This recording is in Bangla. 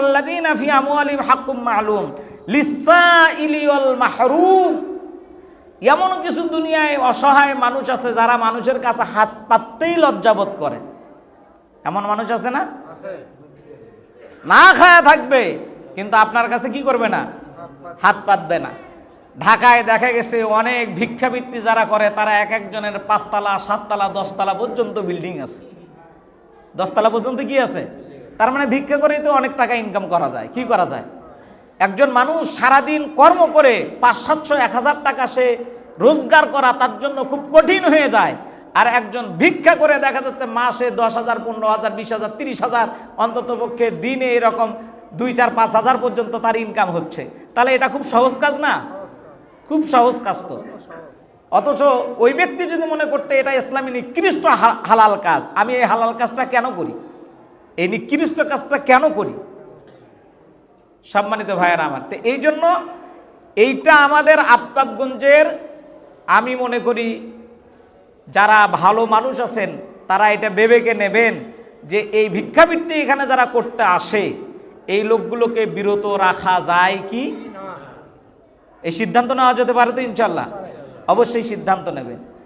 আল্লাযীনা ফি আমওয়ালিহিম হাক্কুম মা'লুম লিস-সাইলি ওয়াল মাহরুম। এমন কিছু দুনিয়ায় অসহায় মানুষ আছে যারা মানুষের কাছে হাত পাততেই লজ্জাবোধ করে। এমন মানুষ আছে না? না খায়া থাকবে কিন্তু আপনার কাছে কি করবে না? হাত পাতবে না। ঢাকায় দেখা গেছে অনেক ভিক্ষাবৃত্তি যারা করে তারা এক একজনের 5 তলা 7 তলা 10 তলা পর্যন্ত বিল্ডিং আছে। 10 তলা পর্যন্ত কি আছে? তার মানে ভিক্ষা করেই তো অনেক টাকা ইনকাম করা যায়। কি করা যায়? একজন মানুষ সারাদিন কর্ম করে 500, 700, 1000 টাকা সে রোজগার করা তার জন্য খুব কঠিন হয়ে যায়। আর একজন ভিক্ষা করে দেখা যাচ্ছে মাসে 10,000, 15,000, 20,000, 30,000, অন্তত পক্ষে দিনে এরকম 2, 4, 5,000 পর্যন্ত তার ইনকাম হচ্ছে। তাহলে এটা খুব সহজ কাজ না? খুব সহজ কাজ তো। অথচ ওই ব্যক্তি যদি মনে করতে এটা ইসলামী নিকৃষ্ট হালাল কাজ, আমি এই হালাল কাজটা কেন করি, এই নিকৃষ্ট কাজটা কেন করি? সম্মানিত ভাইয়েরা আমার, তো এই জন্য এইটা আমাদের আফতাবগঞ্জের, আমি মনে করি যারা ভালো মানুষ আছেন তারা এটা ভেবেকে নেবেন যে এই ভিক্ষাবৃত্তি এখানে যারা করতে আসে এই লোকগুলোকে বিরত রাখা যায় কি? এই সিদ্ধান্ত নেওয়া যেতে পারে তো ইনশাল্লাহ? অবশ্যই সিদ্ধান্ত নেবেন।